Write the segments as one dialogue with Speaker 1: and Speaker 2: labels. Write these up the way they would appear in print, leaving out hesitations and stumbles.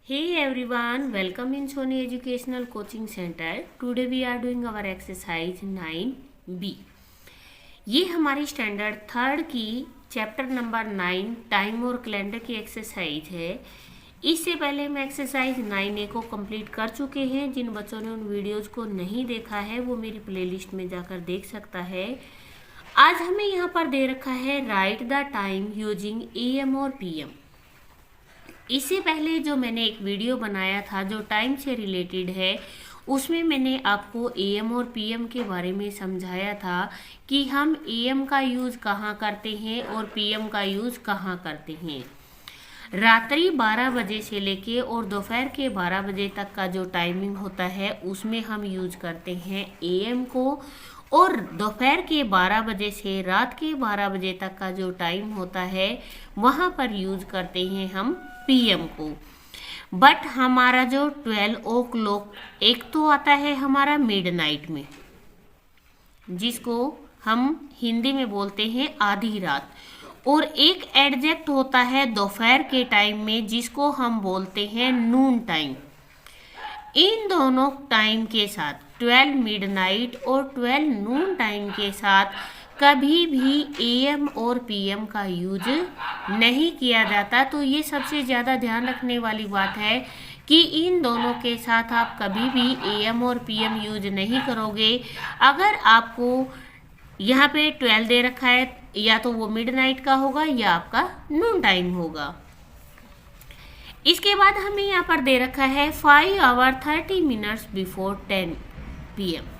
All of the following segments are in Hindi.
Speaker 1: Hey everyone, welcome in Sony Educational Coaching Center. Today we are doing our exercise 9B. ये हमारी स्टैंडर्ड थर्ड की चैप्टर नंबर 9 टाइम और कैलेंडर की एक्सरसाइज है। इससे पहले हम एक्सरसाइज 9A को कंप्लीट कर चुके हैं। जिन बच्चों ने उन वीडियोज़ को नहीं देखा है वो मेरी प्लेलिस्ट में जाकर देख सकता है। आज हमें यहाँ पर दे रखा है right the time using AM और PM। इससे पहले जो मैंने एक वीडियो बनाया था जो टाइम से रिलेटेड है, उसमें मैंने आपको AM और PM के बारे में समझाया था कि हम AM का यूज़ कहाँ करते हैं और PM का यूज़ कहाँ करते हैं। रात्रि 12 बजे से लेके और दोपहर के 12 बजे तक का जो टाइमिंग होता है उसमें हम यूज करते हैं AM को, और दोपहर के 12 बजे से रात के 12 बजे तक का जो टाइम होता है वहाँ पर यूज करते हैं हम PM को। बट हमारा जो 12 ओ क्लॉक एक तो आता है हमारा मिडनाइट में, जिसको हम हिंदी में बोलते हैं आधी रात, और एक एडजेक्ट होता है दोपहर के टाइम में जिसको हम बोलते हैं नून टाइम। इन दोनों टाइम के साथ 12 मिडनाइट और 12 नून टाइम के साथ कभी भी AM और PM का यूज नहीं किया जाता। तो ये सबसे ज़्यादा ध्यान रखने वाली बात है कि इन दोनों के साथ आप कभी भी AM और PM यूज नहीं करोगे। अगर आपको यहाँ पे 12 दे रखा है, या तो वो मिडनाइट का होगा या आपका नून टाइम होगा। इसके बाद हमें यहाँ पर दे रखा है 5 आवर 30 मिनट्स बिफोर 10 PM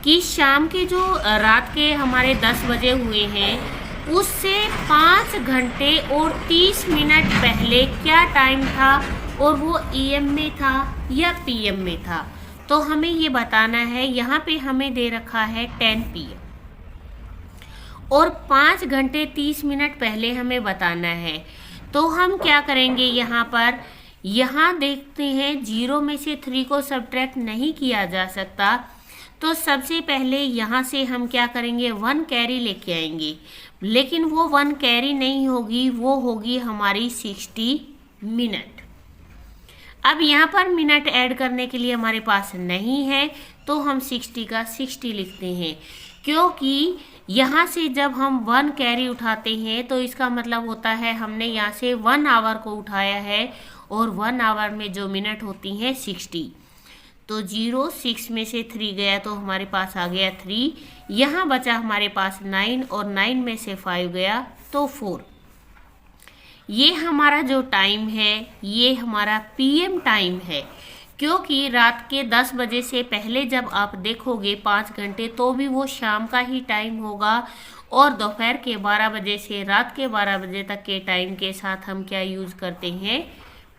Speaker 1: कि शाम के जो रात के हमारे 10 बजे हुए हैं उससे 5 घंटे और 30 मिनट पहले क्या टाइम था, और वो AM में था या PM में था। तो हमें ये बताना है। यहाँ पे हमें दे रखा है 10 PM और 5 घंटे 30 मिनट पहले हमें बताना है। तो हम क्या करेंगे, यहाँ देखते हैं 0 में से 3 को सब्ट्रैक्ट नहीं किया जा सकता। तो सबसे पहले यहाँ से हम क्या करेंगे, 1 कैरी लेके आएंगे, लेकिन वो 1 कैरी नहीं होगी, वो होगी हमारी 60 मिनट। अब यहाँ पर मिनट ऐड करने के लिए हमारे पास नहीं है, तो हम 60 का 60 लिखते हैं, क्योंकि यहाँ से जब हम 1 कैरी उठाते हैं तो इसका मतलब होता है हमने यहाँ से 1 आवर को उठाया है, और 1 आवर में जो मिनट होती हैं 60। तो 0 6 में से 3 गया तो हमारे पास आ गया 3। यहाँ बचा हमारे पास 9, और 9 में से 5 गया तो 4। ये हमारा जो टाइम है ये हमारा PM टाइम है, क्योंकि रात के 10 बजे से पहले जब आप देखोगे 5 घंटे तो भी वो शाम का ही टाइम होगा, और दोपहर के 12 बजे से रात के 12 बजे तक के टाइम के साथ हम क्या यूज़ करते हैं,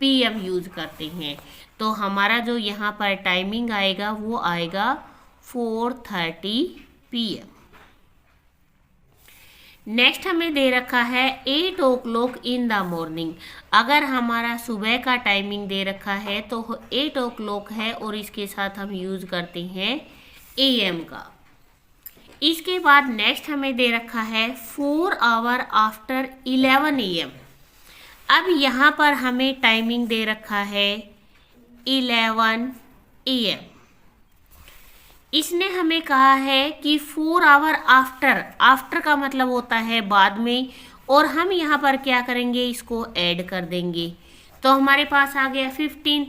Speaker 1: PM यूज़ करते हैं। तो हमारा जो यहाँ पर टाइमिंग आएगा वो आएगा 4:30 PM। नेक्स्ट हमें दे रखा है 8 ओ क्लॉक इन द मॉर्निंग। अगर हमारा सुबह का टाइमिंग दे रखा है तो 8 ओ क्लॉक है, और इसके साथ हम यूज़ करते हैं AM का। इसके बाद नेक्स्ट हमें दे रखा है 4 आवर आफ्टर 11 AM। अब यहाँ पर हमें टाइमिंग दे रखा है 11 AM। इसने हमें कहा है कि 4 आवर आफ्टर का मतलब होता है बाद में, और हम यहाँ पर क्या करेंगे, इसको ऐड कर देंगे, तो हमारे पास आ गया 15।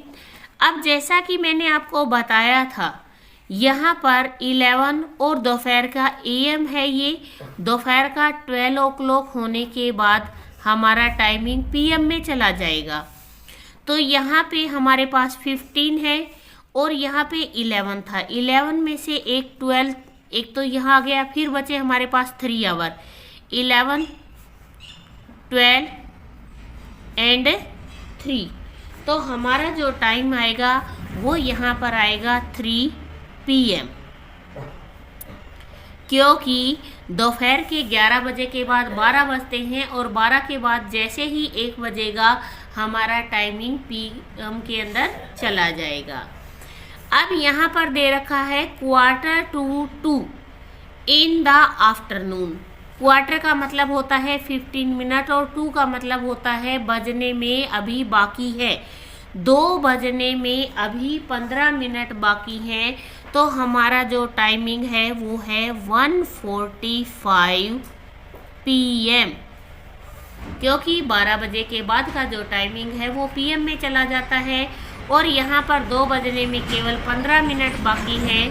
Speaker 1: अब जैसा कि मैंने आपको बताया था, यहाँ पर 11 और दोपहर का AM है, ये दोपहर का 12 ओ क्लॉक होने के बाद हमारा टाइमिंग PM में चला जाएगा। तो यहाँ पे हमारे पास 15 है, और यहाँ पे 11 था। 11 में से एक 12, एक तो यहाँ आ गया, फिर बचे हमारे पास 3 आवर, 11 12 एंड 3। तो हमारा जो टाइम आएगा वो यहाँ पर आएगा 3 PM, क्योंकि दोपहर के 11 बजे के बाद 12 बजते हैं, और 12 के बाद जैसे ही 1 बजेगा हमारा टाइमिंग PM के अंदर चला जाएगा। अब यहाँ पर दे रखा है 1:45 इन द आफ्टरनून। क्वार्टर का मतलब होता है 15 मिनट, और 2 का मतलब होता है बजने में अभी बाकी है। 2 बजने में अभी 15 मिनट बाकी हैं, तो हमारा जो टाइमिंग है वो है 1:45 PM, क्योंकि 12 बजे के बाद का जो टाइमिंग है वो PM में चला जाता है और यहाँ पर 2 बजने में केवल 15 मिनट बाकी हैं,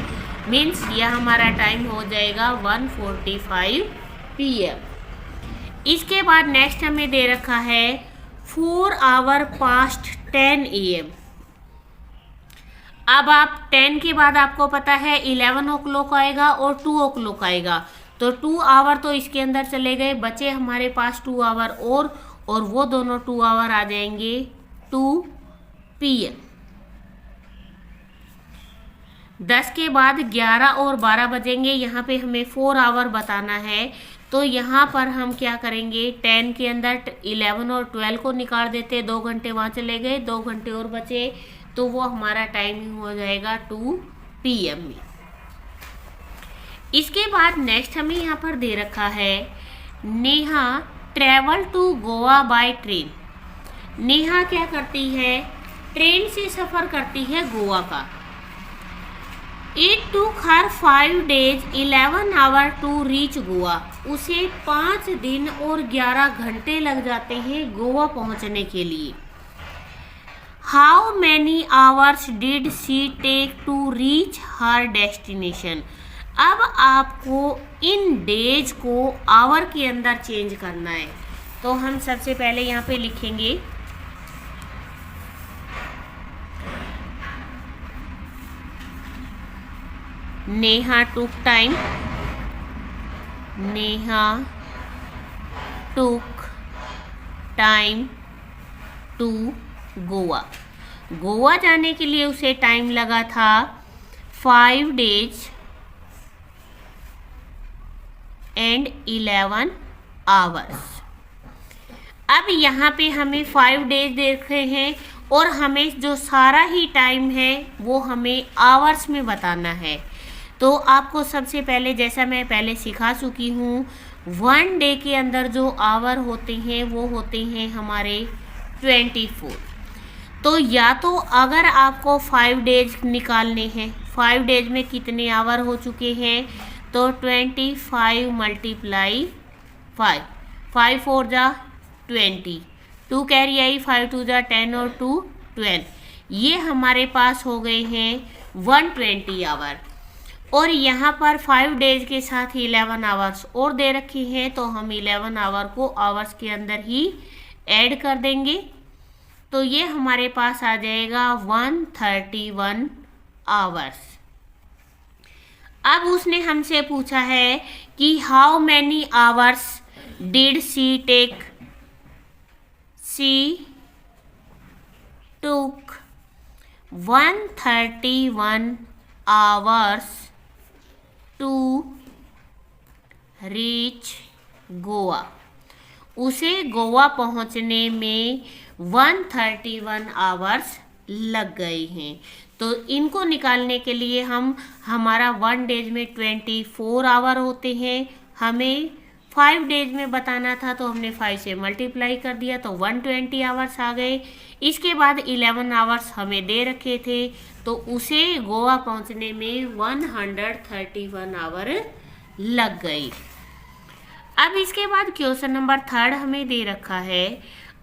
Speaker 1: मीन्स यह हमारा टाइम हो जाएगा 1:45 PM। इसके बाद नेक्स्ट हमें दे रखा है 4 hours past 10 AM। अब आप 10 के बाद आपको पता है 11 o'clock आएगा और 2 o'clock आएगा, तो 2 hours तो इसके अंदर चले गए, बचे हमारे पास 2 hours और वो दोनों 2 hours आ जाएंगे 2 PM। 10 के बाद 11 और 12 बजेंगे, यहाँ पे हमें 4 hours बताना है, तो यहाँ पर हम क्या करेंगे, 10 के अंदर 11 और 12 को निकाल देते, 2 घंटे वहाँ चले गए, 2 घंटे और बचे, तो वो हमारा टाइमिंग हो जाएगा 2 PM में। इसके बाद नेक्स्ट हमें यहाँ पर दे रखा है Neha travel to Goa by train. Neha क्या करती है, ट्रेन से सफ़र करती है गोवा का। It took her 5 days 11 hours to reach Goa. उसे 5 दिन और 11 घंटे लग जाते हैं गोवा पहुंचने के लिए। How many hours did she take to reach her destination? अब आपको इन डेज को आवर के अंदर चेंज करना है, तो हम सबसे पहले यहाँ पे लिखेंगे Neha took time, Neha took time to Goa. Goa जाने के लिए उसे टाइम लगा था 5 days and 11 hours। अब यहाँ पे हमें 5 days देख रहे हैं और हमें जो सारा ही टाइम है वो हमें आवर्स में बताना है। तो आपको सबसे पहले, जैसा मैं पहले सिखा चुकी हूँ, 1 डे के अंदर जो आवर होते हैं वो होते हैं हमारे 24। तो या तो अगर आपको 5 days निकालने हैं, 5 days में कितने आवर हो चुके हैं, तो 25 × 5, 5 4 जा 20, 2 कैरी आई, 5 2 जा 10 और 2 12, ये हमारे पास हो गए हैं 120 आवर। और यहाँ पर 5 days के साथ 11 hours और दे रखी हैं, तो हम 11 hour को आवर्स के अंदर ही ऐड कर देंगे, तो ये हमारे पास आ जाएगा 131 hours। अब उसने हमसे पूछा है कि how many hours did she take, she took 131 hours to reach Goa. उसे गोवा पहुंचने में 131 hours लग गए हैं। तो इनको निकालने के लिए हमारा 1 days में 24 hour होते हैं, हमें 5 days में बताना था, तो हमने 5 से मल्टीप्लाई कर दिया, तो 120 hours आ गए। इसके बाद 11 hours हमें दे रखे थे, तो उसे गोवा पहुंचने में 131 hour लग गई। अब इसके बाद क्वेश्चन नंबर 3 हमें दे रखा है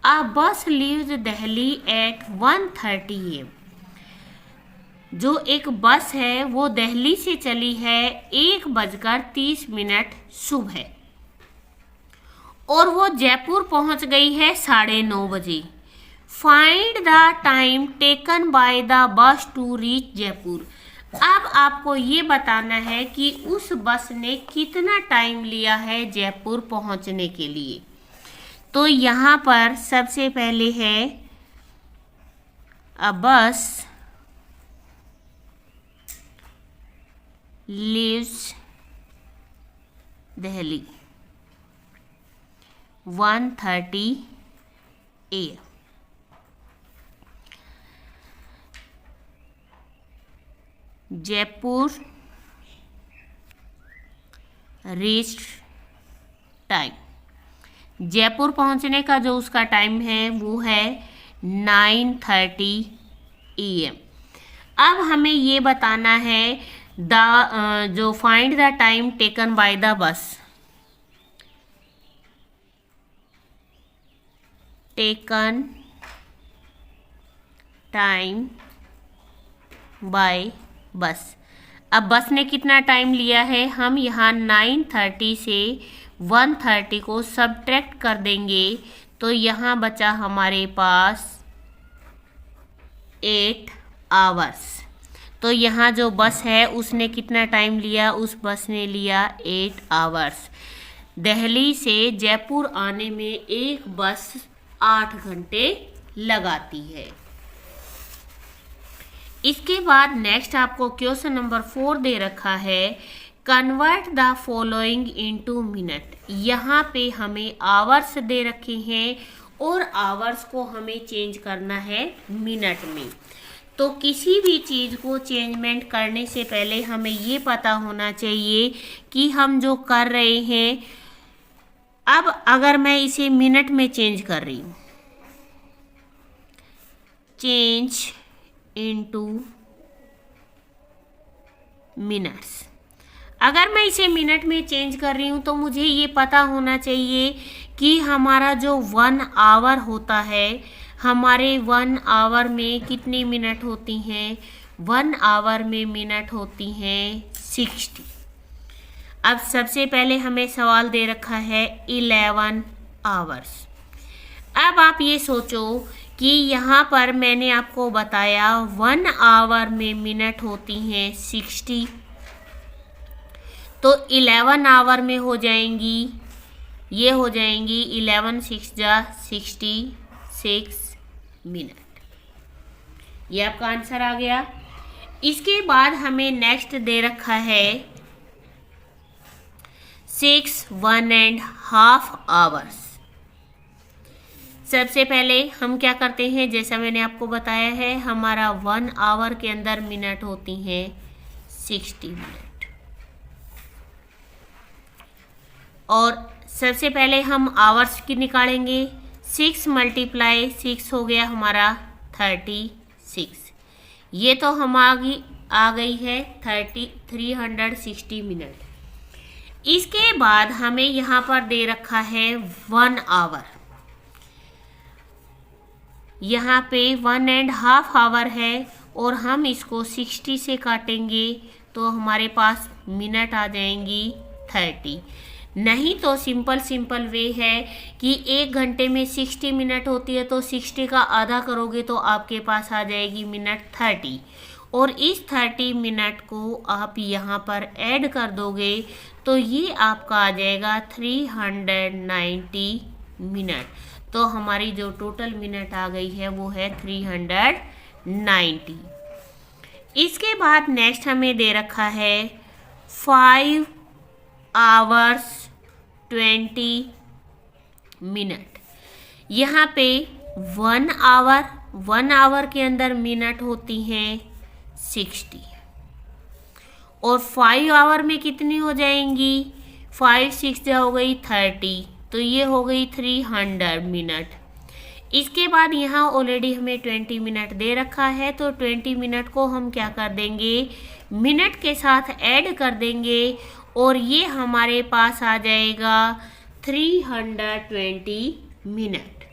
Speaker 1: अ बस लीव्स दिल्ली एट 1:30 AM। जो एक बस है वो दिल्ली से चली है 1:30 सुबह और वो जयपुर पहुंच गई है 9:30 बजे। Find the time taken by the bus to reach Jaipur. अब आपको ये बताना है कि उस बस ने कितना टाइम लिया है जयपुर पहुंचने के लिए। तो यहाँ पर सबसे पहले है अ बस leaves Delhi 1:30 AM। Jaipur reached time, Jaipur पहुंचने का जो उसका टाइम है वो है 9:30 AM। अब हमें ये बताना है जो find the time taken by the bus, taken time by bus. अब बस ने कितना टाइम लिया है, हम यहाँ 9:30 से 1:30 को सब्ट्रैक्ट कर देंगे तो यहाँ बचा हमारे पास 8 आवर्स। तो यहाँ जो बस है उसने कितना टाइम लिया, उस बस ने लिया 8 आवर्स। दिल्ली से जयपुर आने में एक बस 8 घंटे लगाती है। इसके बाद नेक्स्ट आपको क्वेश्चन नंबर 4 दे रखा है, convert the following into minute. यहाँ पे हमें आवर्स दे रखे हैं और आवर्स को हमें चेंज करना है मिनट में। तो किसी भी चीज़ को चेंजमेंट करने से पहले हमें ये पता होना चाहिए कि हम जो कर रहे हैं, अब अगर मैं इसे मिनट में चेंज कर रही हूँ, चेंज इनटू मिनट्स, अगर मैं इसे मिनट में चेंज कर रही हूँ तो मुझे ये पता होना चाहिए कि हमारा जो 1 आवर होता है, हमारे 1 आवर में कितनी मिनट होती हैं, 1 आवर में मिनट होती हैं 60। अब सबसे पहले हमें सवाल दे रखा है 11 आवर्स। अब आप ये सोचो कि यहाँ पर मैंने आपको बताया 1 आवर में मिनट होती हैं 60, तो 11 आवर में हो जाएंगी, ये हो जाएंगी 11 6 जा 66 मिनट। ये आपका आंसर आ गया। इसके बाद हमें नेक्स्ट दे रखा है 6 1.5 आवर्स। सबसे पहले हम क्या करते हैं, जैसा मैंने आपको बताया है, हमारा 1 आवर के अंदर मिनट होती हैं 60 मिनट। और सबसे पहले हम आवर्स की निकालेंगे, 6 × 6 हो गया हमारा 36। ये तो हम आ गई है 360 मिनट। इसके बाद हमें यहाँ पर दे रखा है 1 आवर, यहाँ पे 1.5 आवर है और हम इसको 60 से काटेंगे तो हमारे पास मिनट आ जाएंगी 30। नहीं तो सिंपल वे है कि 1 घंटे में 60 मिनट होती है, तो 60 का आधा करोगे तो आपके पास आ जाएगी मिनट 30, और इस 30 मिनट को आप यहाँ पर ऐड कर दोगे तो ये आपका आ जाएगा 390 मिनट। तो हमारी जो टोटल मिनट आ गई है वो है 390। इसके बाद नेक्स्ट हमें दे रखा है 5 आवर्स 20 मिनट। यहाँ पे 1 आवर के अंदर मिनट होती हैं 60, और 5 आवर में कितनी हो जाएंगी, 5 6 जा हो गई 30, तो ये हो गई 300 मिनट। इसके बाद यहाँ ऑलरेडी हमें 20 मिनट दे रखा है, तो 20 मिनट को हम क्या कर देंगे, मिनट के साथ ऐड कर देंगे और ये हमारे पास आ जाएगा 320 मिनट।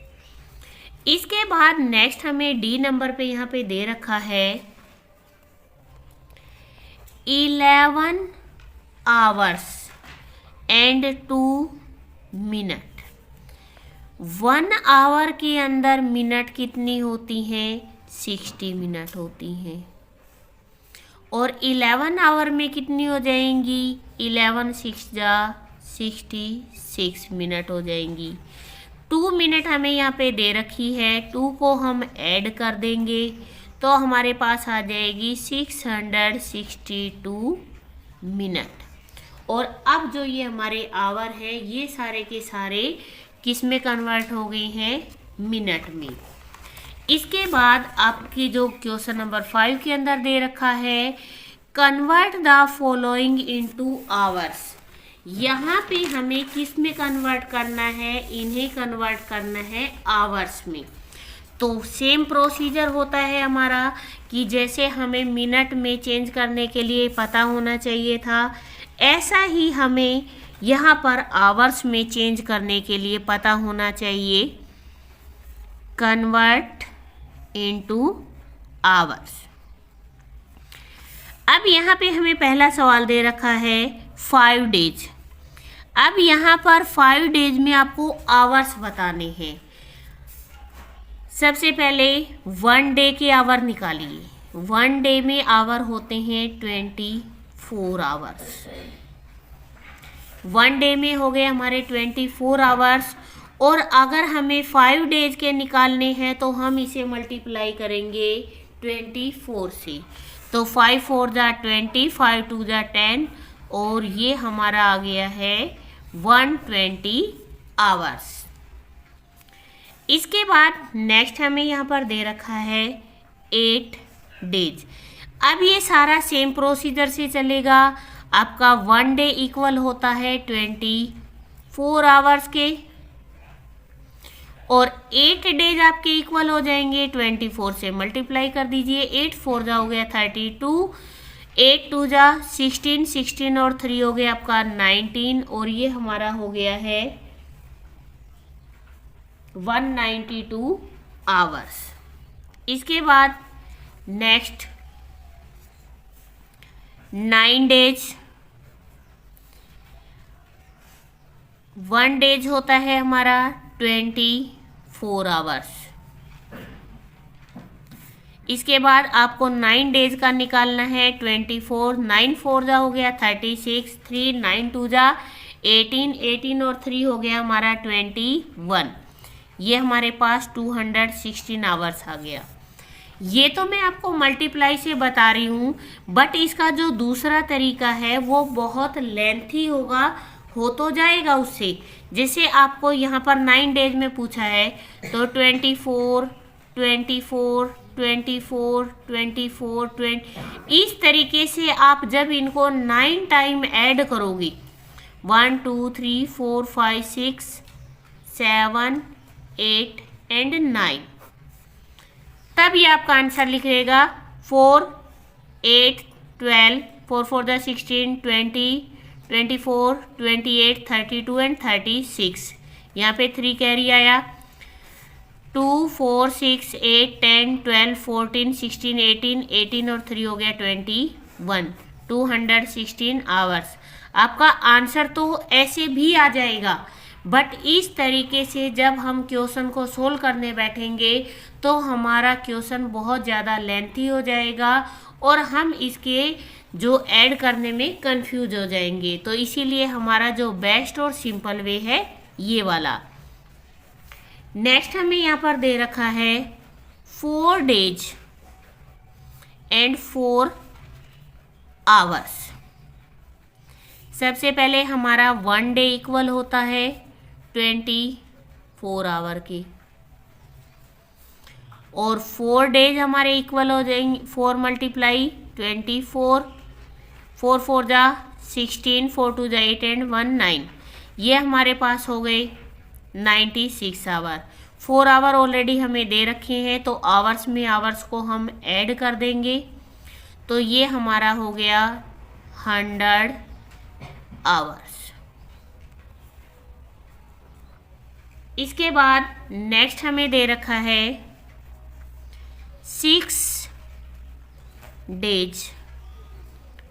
Speaker 1: इसके बाद नेक्स्ट हमें डी नंबर पे यहाँ पे दे रखा है 11 आवर्स एंड 2 मिनट। 1 आवर के अंदर मिनट कितनी होती हैं, 60 मिनट होती हैं, और 11 आवर में कितनी हो जाएंगी, 11 6 जा 66 मिनट हो जाएंगी। 2 मिनट हमें यहाँ पे दे रखी है, 2 को हम ऐड कर देंगे तो हमारे पास आ जाएगी 662 मिनट। और अब जो ये हमारे आवर है ये सारे के सारे किस में कन्वर्ट हो गए हैं, मिनट में। इसके बाद आपकी जो क्वेश्चन नंबर 5 के अंदर दे रखा है convert the following into hours. यहाँ पे हमें किस में कन्वर्ट करना है, इन्हें कन्वर्ट करना है आवर्स में। तो सेम प्रोसीजर होता है हमारा कि जैसे हमें मिनट में चेंज करने के लिए पता होना चाहिए था, ऐसा ही हमें यहाँ पर आवर्स में चेंज करने के लिए पता होना चाहिए। Convert into hours. अब यहाँ पे हमें पहला सवाल दे रखा है 5 डेज। अब यहाँ पर 5 डेज में आपको आवर्स बताने हैं। सबसे पहले 1 डे के आवर निकालिए। 1 डे में आवर होते हैं 24 आवर्स। 1 डे में हो गए हमारे 24 आवर्स। और अगर हमें 5 डेज के निकालने हैं तो हम इसे मल्टीप्लाई करेंगे 24 से। तो 5 4 जा 20, 5 2 जा 10 और ये हमारा आ गया है 120 आवर्स। इसके बाद नेक्स्ट हमें यहाँ पर दे रखा है 8 डेज। अब ये सारा सेम प्रोसीजर से चलेगा। आपका 1 डे इक्वल होता है 24 आवर्स के और 8 डेज आपके इक्वल हो जाएंगे 24 से मल्टीप्लाई कर दीजिए। 8 4 जा हो गया 32, 8 2 जा 16, 16 और 3 हो गया आपका 19 और ये हमारा हो गया है 192 आवर्स। इसके बाद नेक्स्ट 9 डेज। 1 डेज होता है हमारा 24 आवर्स। इसके बाद आपको 9 डेज का निकालना है 24, 9 4 जा हो गया 36, 3 9 2 जा 18, 18 और 3 हो गया हमारा 21। ये हमारे पास 216 आवर्स आ गया। ये तो मैं आपको मल्टीप्लाई से बता रही हूँ, बट इसका जो दूसरा तरीका है वो बहुत लेंथी होगा, हो तो जाएगा उससे। जैसे आपको यहाँ पर 9 डेज में पूछा है तो 24, 24, 24, 24, 20 इस तरीके से आप जब इनको 9 टाइम ऐड करोगे 1 2 3 4 5 6 7 8 एंड 9 तब ये आपका आंसर लिखिएगा 4 8 12 4 4 जा 16 20 24 28 32 एंड 36। यहाँ पे 3 कैरी आया 2 4 6 8 10 12 14 16 18 18 और 3 हो गया 21। 216 आवर्स आपका आंसर तो ऐसे भी आ जाएगा, बट इस तरीके से जब हम क्वेश्चन को सोल्व करने बैठेंगे तो हमारा क्वेश्चन बहुत ज़्यादा लेंथी हो जाएगा और हम इसके जो ऐड करने में कंफ्यूज हो जाएंगे। तो इसीलिए हमारा जो बेस्ट और सिंपल वे है ये वाला। नेक्स्ट हमें यहाँ पर दे रखा है 4 डेज एंड 4 आवर्स। सबसे पहले हमारा 1 डे इक्वल होता है 24 आवर के और 4 डेज हमारे इक्वल हो जाएंगे 4 मल्टीप्लाई 24, 4 4 जा 16, 4 2 जा 8 एंड 1 9। ये हमारे पास हो गए 96 आवर। 4 आवर ऑलरेडी हमें दे रखे हैं तो आवर्स में आवर्स को हम ऐड कर देंगे तो ये हमारा हो गया 100 आवर्स। इसके बाद नेक्स्ट हमें दे रखा है 6 डेज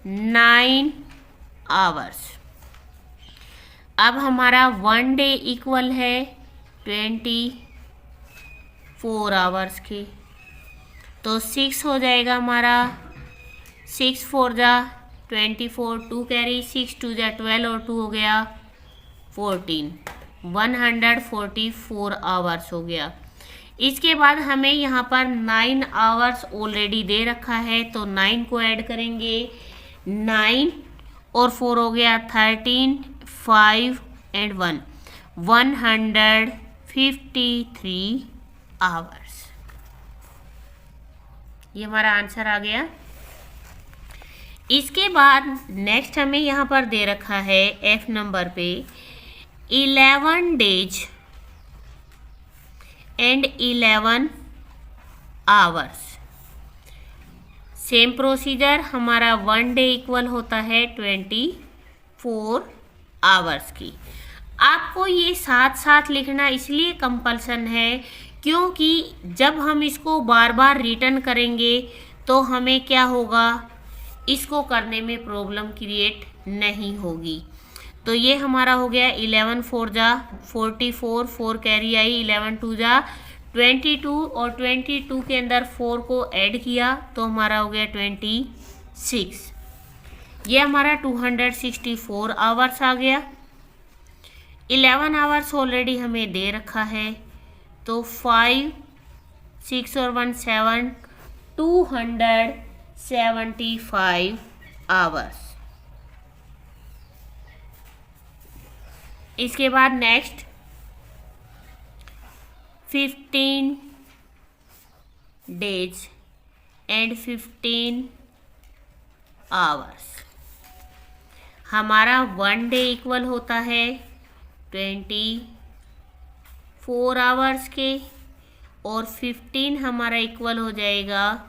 Speaker 1: 9 आवर्स। अब हमारा 1 डे इक्वल है 24 आवर्स के तो 6 हो जाएगा हमारा 6 4 जा 24, 2 कैरी 6 2 जा 12 और 2 हो गया 14। 144 आवर्स हो गया। इसके बाद हमें यहाँ पर 9 आवर्स ऑलरेडी दे रखा है तो 9 को ऐड करेंगे 9 और 4 हो गया 13, 5 एंड 1 153 आवर्स। ये हमारा आंसर आ गया। इसके बाद नेक्स्ट हमें यहाँ पर दे रखा है F नंबर पे 11 days and 11 hours. Same procedure, हमारा 1 डे इक्वल होता है 24 आवर्स की। आपको ये साथ साथ लिखना इसलिए कंपल्सन है क्योंकि जब हम इसको बार बार रिटर्न करेंगे तो हमें क्या होगा, इसको करने में प्रॉब्लम क्रिएट नहीं होगी। तो ये हमारा हो गया 11 4 जा 44, 4 कैरी आई, 11 2 जा 22 और 22 के अंदर 4 को ऐड किया तो हमारा हो गया 26। ये हमारा 264 आवर्स आ गया। 11 आवर्स ऑलरेडी हमें दे रखा है तो 5 6 और 1 7 275 आवर्स। इसके बाद नेक्स्ट 15 डेज एंड 15 आवर्स। हमारा 1 डे इक्वल होता है 24 आवर्स के और 15 हमारा इक्वल हो जाएगा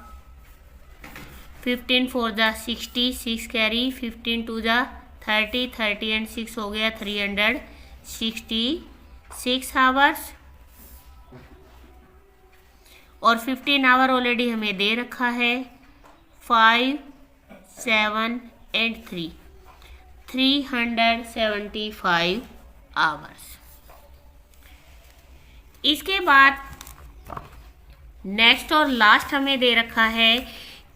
Speaker 1: 15 4 जा 60, 6 कैरी, 15 2 जा 30, 30 एंड 6 हो गया 366 आवर्स। और 15 आवर ऑलरेडी हमें दे रखा है 5 7 एंड 3 375 आवर्स। इसके बाद नेक्स्ट और लास्ट हमें दे रखा है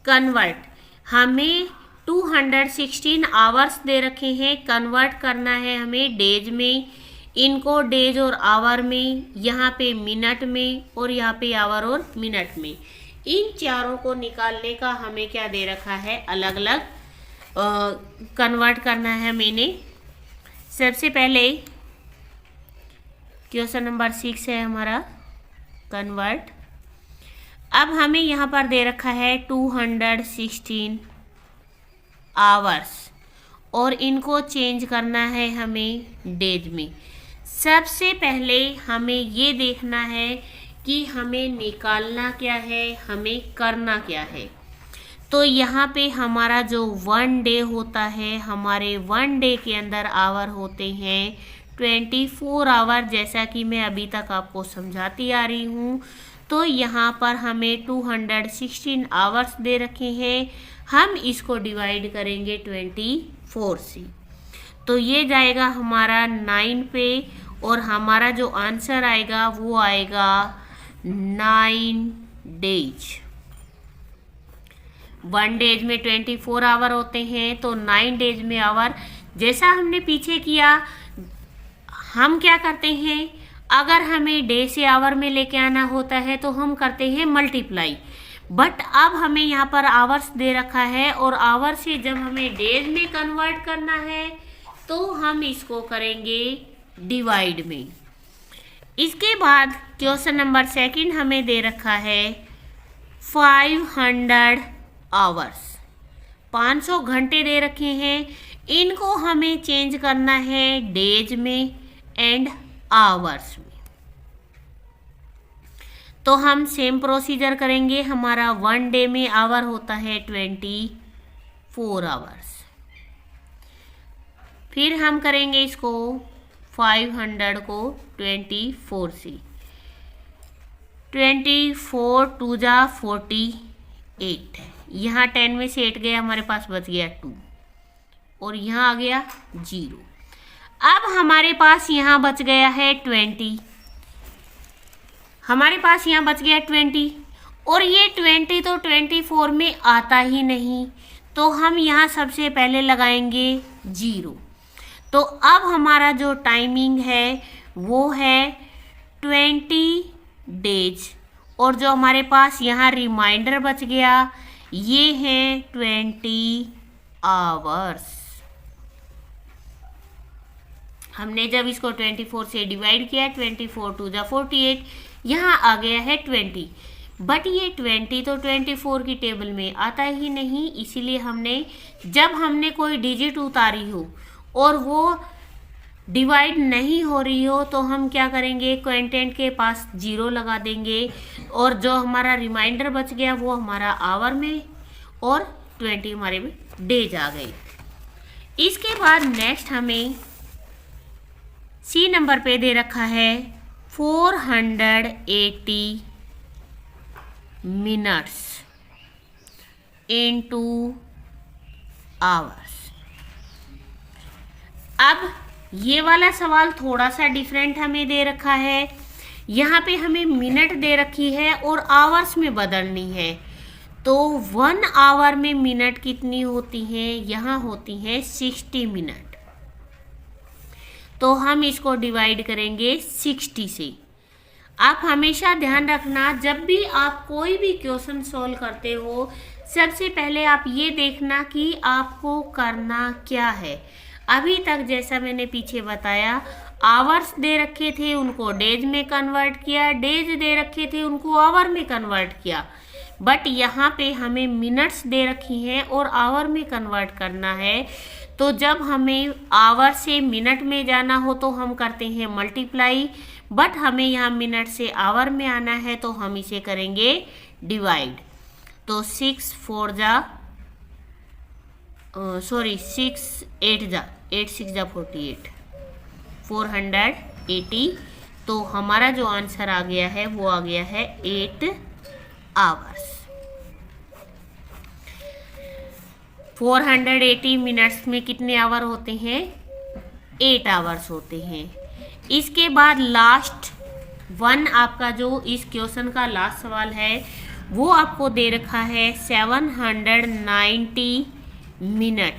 Speaker 1: कन्वर्ट। हमें 216 आवर्स दे रखे हैं, कन्वर्ट करना है हमें डेज में। इनको डेज और आवर में, यहाँ पे मिनट में और यहाँ पे आवर और मिनट में, इन चारों को निकालने का हमें क्या दे रखा है, अलग अलग कन्वर्ट करना है मैंने। सबसे पहले क्वेश्चन नंबर 6 है हमारा कन्वर्ट। अब हमें यहाँ पर दे रखा है 216 आवर्स और इनको चेंज करना है हमें डेज में। सबसे पहले हमें ये देखना है कि हमें निकालना क्या है, हमें करना क्या है। तो यहाँ पे हमारा जो 1 डे होता है, हमारे 1 डे के अंदर आवर होते हैं 24 आवर, जैसा कि मैं अभी तक आपको समझाती आ रही हूँ। तो यहाँ पर हमें 216 आवर्स दे रखे हैं, हम इसको डिवाइड करेंगे 24 से। तो ये जाएगा हमारा 9 पे और हमारा जो आंसर आएगा वो आएगा 9 डेज। 1 डेज में 24 आवर होते हैं तो 9 डेज में आवर, जैसा हमने पीछे किया, हम क्या करते हैं, अगर हमें डे से आवर में लेके आना होता है तो हम करते हैं मल्टीप्लाई। बट अब हमें यहाँ पर आवर्स दे रखा है और आवर से जब हमें डेज में कन्वर्ट करना है तो हम इसको करेंगे डिवाइड में। इसके बाद क्वेश्चन नंबर 2 हमें दे रखा है 500 आवर्स, 500 घंटे दे रखे हैं। इनको हमें चेंज करना है डेज में एंड आवर्स में। तो हम सेम प्रोसीजर करेंगे। हमारा 1 डे में आवर होता है 24 आवर्स। फिर हम करेंगे इसको 500 को 24 से, 24 2 जा 48, यहाँ 10 में से 8 गया, हमारे पास बच गया 2 और यहाँ आ गया 0। अब हमारे पास यहाँ बच गया है 20, हमारे पास यहाँ बच गया 20 और ये 20 तो 24 में आता ही नहीं, तो हम यहाँ सबसे पहले लगाएंगे 0। तो अब हमारा जो टाइमिंग है वो है 20 डेज और जो हमारे पास यहाँ रिमाइंडर बच गया ये है 20 आवर्स। हमने जब इसको 24 से डिवाइड किया, 24 2 जा 48, यहाँ आ गया है 20। बट ये 20 तो 24 की टेबल में आता ही नहीं, इसीलिए हमने जब हमने कोई डिजिट उतारी हो और वो डिवाइड नहीं हो रही हो तो हम क्या करेंगे, क्वांटेंट के पास 0 लगा देंगे और जो हमारा रिमाइंडर बच गया वो हमारा आवर में और 20 हमारे में डेज आ गई। इसके बाद नेक्स्ट हमें सी नंबर पे दे रखा है 480 मिनट्स इनटू आवर्स। अब ये वाला सवाल थोड़ा सा डिफरेंट हमें दे रखा है। यहाँ पे हमें मिनट दे रखी है और आवर्स में बदलनी है। तो 1 आवर में मिनट कितनी होती हैं, यहाँ होती हैं 60 मिनट। तो हम इसको डिवाइड करेंगे 60 से। आप हमेशा ध्यान रखना, जब भी आप कोई भी क्वेश्चन सॉल्व करते हो सबसे पहले आप ये देखना कि आपको करना क्या है। अभी तक जैसा मैंने पीछे बताया, आवर्स दे रखे थे उनको डेज में कन्वर्ट किया, डेज दे रखे थे उनको आवर में कन्वर्ट किया, बट यहाँ पे हमें मिनट्स दे रखी हैं और आवर में कन्वर्ट करना है। तो जब हमें आवर से मिनट में जाना हो तो हम करते हैं मल्टीप्लाई, बट हमें यहाँ मिनट से आवर में आना है तो हम इसे करेंगे डिवाइड। तो 6 8 6 48 480। तो हमारा जो आंसर आ गया है वो आ गया है 8 आवर्स। 480 मिनट्स में कितने आवर होते हैं, 8 आवर्स होते हैं। इसके बाद लास्ट वन आपका जो इस क्वेश्चन का लास्ट सवाल है वो आपको दे रखा है 790 मिनट।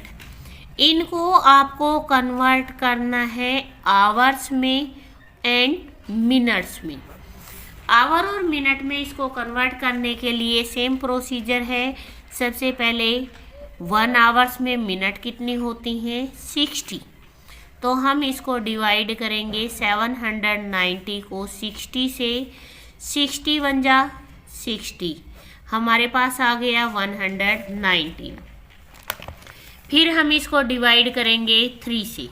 Speaker 1: इनको आपको कन्वर्ट करना है आवर्स में एंड मिनट्स में। आवर और मिनट में इसको कन्वर्ट करने के लिए सेम प्रोसीजर है। सबसे पहले 1 आवर्स में मिनट कितनी होती हैं, 60। तो हम इसको डिवाइड करेंगे 790 को 60 से। 60 बन जा 60, हमारे पास आ गया 190। फिर हम इसको डिवाइड करेंगे 3 से,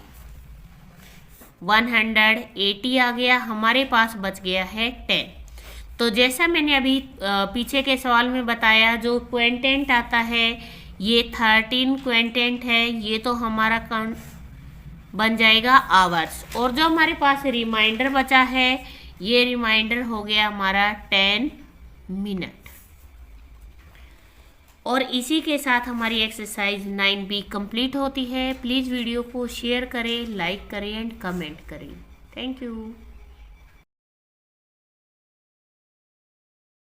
Speaker 1: 180 आ गया, हमारे पास बच गया है 10। तो जैसा मैंने अभी पीछे के सवाल में बताया, जो क्वांटेंट आता है ये 13 क्वांटेंट है, ये तो हमारा बन जाएगा आवर्स। और जो हमारे पास रिमाइंडर बचा है ये रिमाइंडर हो गया हमारा 10 मिनट। और इसी के साथ हमारी एक्सरसाइज 9B कंप्लीट होती है। प्लीज़ वीडियो को शेयर करें, लाइक करें एंड कमेंट करें। Thank you.